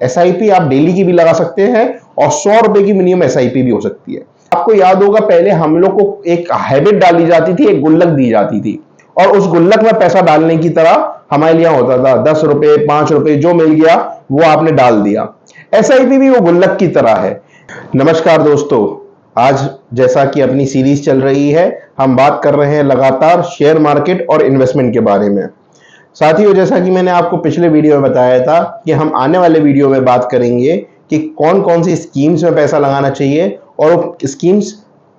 SIP आप daily की भी लगा सकते हैं और 100 रुपए की मिनिमम एसआईपी भी हो सकती है। आपको याद होगा पहले हम लोग को एक हैबिट डाली जाती थी, एक गुल्लक दी जाती थी और उस गुल्लक में पैसा डालने की तरह हमारे लिए होता था 10 रुपए 5 रुपए जो मिल गया वो आपने डाल दिया। एसआईपी भी वो गुल्लक की तरह है। नमस्कार दोस्तों, आज जैसा कि अपनी सीरीज चल रही है हम बात कर रहे हैं लगातार शेयर मार्केट और इन्वेस्टमेंट के बारे में। साथियों, जैसा कि मैंने आपको पिछले वीडियो में बताया था कि हम आने वाले वीडियो में बात करेंगे कि कौन कौन सी स्कीम्स में पैसा लगाना चाहिए और वो स्कीम्स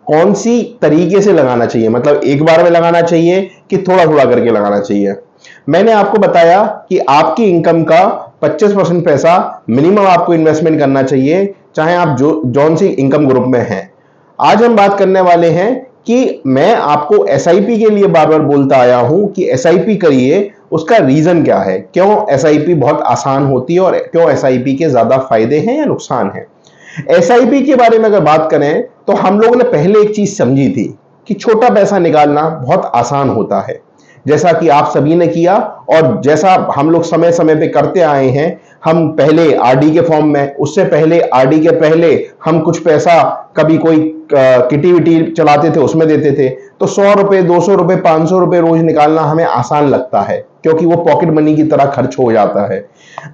कौन सी तरीके से लगाना चाहिए, मतलब एक बार में लगाना चाहिए कि थोड़ा थोड़ा करके लगाना चाहिए। मैंने आपको बताया कि आपकी इनकम का 25% पैसा मिनिमम आपको इन्वेस्टमेंट करना चाहिए, चाहे आप जौन सी इनकम ग्रुप में हैं। आज हम बात करने वाले हैं कि मैं आपको एसआईपी के लिए बार बार बोलता आया हूं कि एसआईपी करिए, उसका रीजन क्या है, क्यों एसआईपी बहुत आसान होती है और क्यों एसआईपी के ज्यादा फायदे हैं या नुकसान है। एसआईपी के बारे में अगर बात करें तो हम लोगों ने पहले एक चीज समझी थी कि छोटा पैसा निकालना बहुत आसान होता है, जैसा कि आप सभी ने किया और जैसा हम लोग समय समय पे करते आए हैं। हम पहले आरडी के फॉर्म में, उससे पहले आरडी के पहले हम कुछ पैसा कभी कोई किटी विटी चलाते थे उसमें देते थे, तो 100 रुपए 200 रुपए 500 रुपए रोज निकालना हमें आसान लगता है क्योंकि वो पॉकेट मनी की तरह खर्च हो जाता है।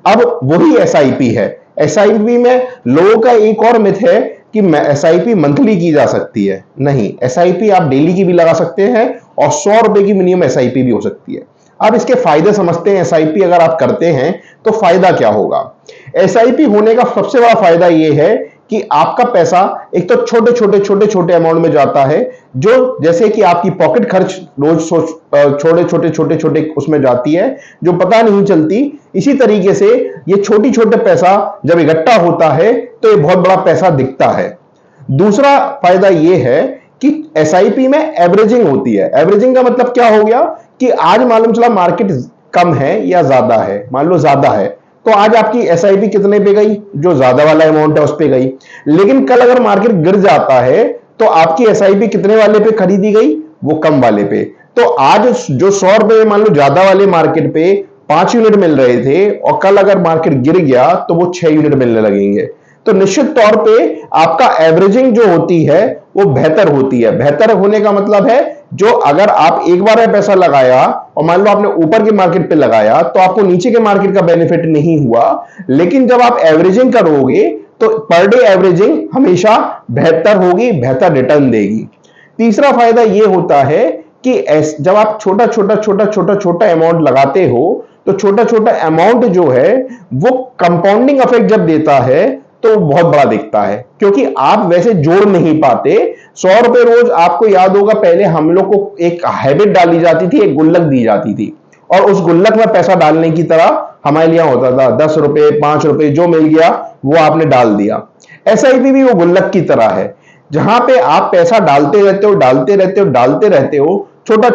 अब वही एसआईपी है। एसआईपी में लोगों का एक और मिथ है कि एसआईपी मंथली की जा सकती है। नहीं, एसआईपी आप डेली की भी लगा सकते हैं और 100 रुपए की मिनिमम एसआईपी भी हो सकती है। अब इसके फायदे समझते हैं। एसआईपी अगर आप करते हैं तो फायदा क्या होगा। एसआईपी होने का सबसे बड़ा फायदा यह है कि आपका पैसा एक तो छोटे अमाउंट में जाता है, जो जैसे कि आपकी पॉकेट खर्च रोज छोटे उसमें जाती है जो पता नहीं चलती। इसी तरीके से ये छोटे पैसा जब इकट्ठा होता है तो ये बहुत बड़ा पैसा दिखता है। दूसरा फायदा ये है कि एसआईपी में एवरेजिंग होती है। एवरेजिंग का मतलब क्या हो गया कि आज मालूम चला मार्केट कम है या ज्यादा है, मान लो ज्यादा है तो आज आपकी एसआईपी कितने पे गई, जो ज्यादा वाला अमाउंट है उस पे गई। लेकिन कल अगर मार्केट गिर जाता है तो आपकी एसआईपी कितने वाले पे खरीदी गई, वो कम वाले पे। तो आज जो 100 रुपए मान लो ज्यादा वाले मार्केट पे 5 यूनिट मिल रहे थे और कल अगर मार्केट गिर गया तो वो 6 यूनिट मिलने लगेंगे। तो निश्चित तौर पे आपका एवरेजिंग जो होती है वो बेहतर होती है। बेहतर होने का मतलब है जो अगर आप एक बार में पैसा लगाया और मान लो आपने ऊपर के मार्केट पे लगाया तो आपको नीचे के मार्केट का बेनिफिट नहीं हुआ, लेकिन जब आप एवरेजिंग करोगे तो पर डे एवरेजिंग हमेशा बेहतर होगी, बेहतर रिटर्न देगी। तीसरा फायदा यह होता है कि जब आप छोटा अमाउंट लगाते हो तो छोटा अमाउंट जो है वो कंपाउंडिंग इफेक्ट जब देता है तो बहुत बड़ा दिखता है, क्योंकि आप वैसे जोड़ नहीं पाते। 100 रुपए रोज, आपको याद होगा पहले हम लोग को एक हैबिट डाली जाती थी, एक गुल्लक दी जाती थी और उस गुल्लक में पैसा डालने की तरह हमारे लिए होता था 10 रुपए 5 रुपए जो मिल गया वो आपने डाल दिया। एसआईपी भी वो गुल्लक की तरह है जहां पे आप पैसा डालते रहते हो छोटा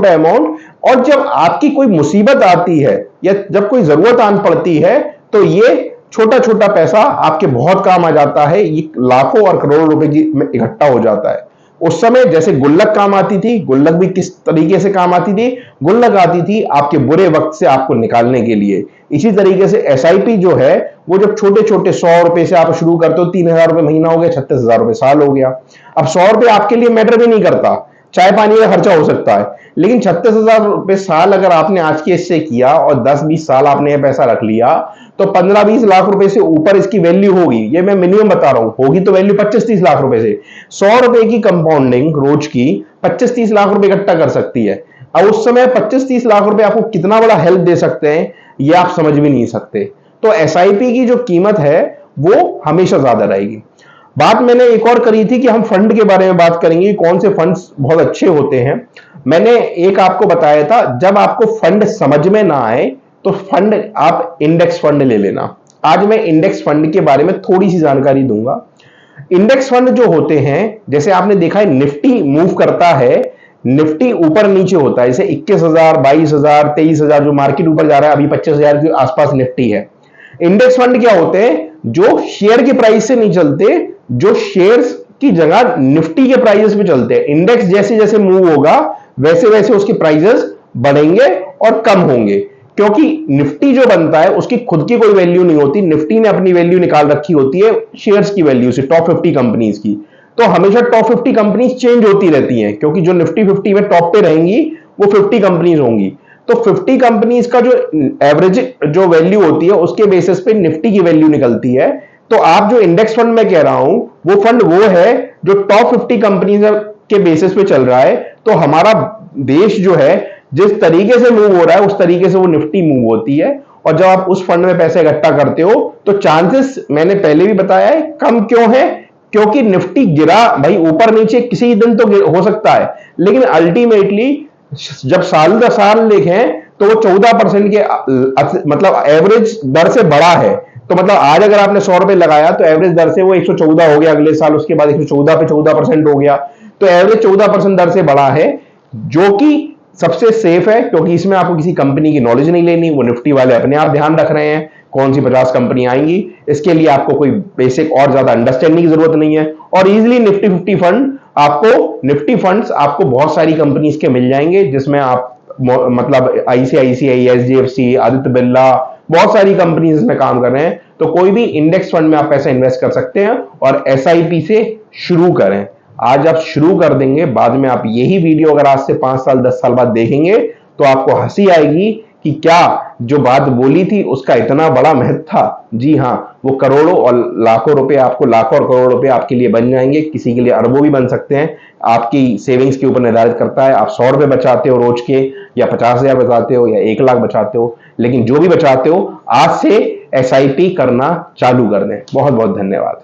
अमाउंट, और जब आपकी कोई मुसीबत आती है या जब कोई जरूरत आन पड़ती है तो ये छोटा पैसा आपके बहुत काम आ जाता है। ये लाखों और करोड़ों रुपए की इकट्ठा हो जाता है। उस समय जैसे गुल्लक काम आती थी, गुल्लक भी किस तरीके से काम आती थी, गुल्लक आती थी आपके बुरे वक्त से आपको निकालने के लिए। इसी तरीके से एसआईपी जो है वो जब छोटे 100 रुपए से आप शुरू करते हो, 3000 रुपए महीना हो गया, 36,000 रुपए साल हो गया। अब 100 रुपए आपके लिए मैटर भी नहीं करता, चाय पानी का खर्चा हो सकता है, लेकिन 36,000 रुपए साल अगर आपने आज के इससे किया और 10-20 साल आपने ये पैसा रख लिया तो 15-20 लाख रुपए से ऊपर इसकी वैल्यू होगी। ये मैं मिनिमम बता रहा हूं, होगी तो वैल्यू 25-30 लाख रुपए से। 100 रुपए की कंपाउंडिंग रोज की 25-30 लाख रुपए इकट्ठा कर सकती है। अब उस समय 25-30 लाख रुपए आपको कितना बड़ा हेल्प दे सकते हैं ये आप समझ भी नहीं सकते। तो एसआईपी की जो कीमत है वो हमेशा ज्यादा रहेगी। बात मैंने एक और करी थी कि हम फंड के बारे में बात करेंगे, कौन से फंड्स बहुत अच्छे होते हैं। मैंने एक आपको बताया था, जब आपको फंड समझ में ना आए तो फंड आप इंडेक्स फंड ले लेना। आज मैं इंडेक्स फंड के बारे में थोड़ी सी जानकारी दूंगा। इंडेक्स फंड जो होते हैं, जैसे आपने देखा है निफ्टी मूव करता है, निफ्टी ऊपर नीचे होता है, जैसे 21,000 22,000 23,000 जो मार्केट ऊपर जा रहा है, अभी 25,000 के आसपास निफ्टी है। इंडेक्स फंड क्या होते हैं, जो शेयर की प्राइस से नहीं चलते, जो शेयर्स की जगह निफ्टी के प्राइसेस पे चलते हैं। इंडेक्स जैसे जैसे मूव होगा वैसे वैसे उसके प्राइसेस बढ़ेंगे और कम होंगे। क्योंकि निफ्टी जो बनता है उसकी खुद की कोई वैल्यू नहीं होती, निफ्टी ने अपनी वैल्यू निकाल रखी होती है शेयर्स की वैल्यू से, टॉप 50 कंपनीज की। तो हमेशा टॉप 50 कंपनीज चेंज होती रहती हैं, क्योंकि जो निफ्टी 50 में टॉप पे रहेंगी वो 50 कंपनीज होंगी। तो 50 कंपनीज का जो एवरेज जो वैल्यू होती है उसके बेसिस पे निफ्टी की वैल्यू निकलती है। तो आप जो इंडेक्स फंड में कह रहा हूं वो फंड वो है जो टॉप 50 कंपनीज के बेसिस पे चल रहा है। तो हमारा देश जो है जिस तरीके से मूव हो रहा है उस तरीके से वो निफ्टी मूव होती है। और जब आप उस फंड में पैसे इकट्ठा करते हो तो चांसेस, मैंने पहले भी बताया है, कम क्यों है? क्योंकि निफ्टी गिरा भाई, ऊपर नीचे किसी दिन तो हो सकता है, लेकिन अल्टीमेटली जब साल दर साल देखें तो वो 14% के मतलब एवरेज दर से बड़ा है। तो मतलब आज अगर आपने 100 रुपए लगाया तो एवरेज दर से वो 114 हो गया, अगले साल उसके बाद 114 पे 14% हो गया। तो एवरेज 14% दर से बड़ा है, जो कि सबसे सेफ है, क्योंकि इसमें आपको किसी कंपनी की नॉलेज नहीं लेनी, वो निफ्टी वाले अपने आप ध्यान रख रहे हैं कौन सी 50 कंपनी आएंगी। इसके लिए आपको कोई बेसिक और ज्यादा अंडरस्टैंडिंग की जरूरत नहीं है। और इजीली निफ्टी 50 फंड आपको, निफ्टी फंड्स आपको बहुत सारी कंपनीज के मिल जाएंगे, जिसमें आप मतलब आईसीआईसीआई, एचडीएफसी, आदित्य बिरला, बहुत सारी कंपनीज इसमें काम कर रहे हैं। तो कोई भी इंडेक्स फंड में आप पैसा इन्वेस्ट कर सकते हैं और एसआईपी से शुरू करें। आज आप शुरू कर देंगे, बाद में आप यही वीडियो अगर आज से 5 साल 10 साल बाद देखेंगे तो आपको हंसी आएगी कि क्या जो बात बोली थी उसका इतना बड़ा महत्व था। जी हां, वो करोड़ों और लाखों रुपए, आपको लाखों और करोड़ रुपए आपके लिए बन जाएंगे, किसी के लिए अरबों भी बन सकते हैं। आपकी सेविंग्स के ऊपर निर्धारित करता है, आप 100 रुपए बचाते हो रोज के, या 50,000 बचाते हो, या 1 लाख बचाते हो, लेकिन जो भी बचाते हो आज से एसआईपी करना चालू कर दें। बहुत बहुत धन्यवाद।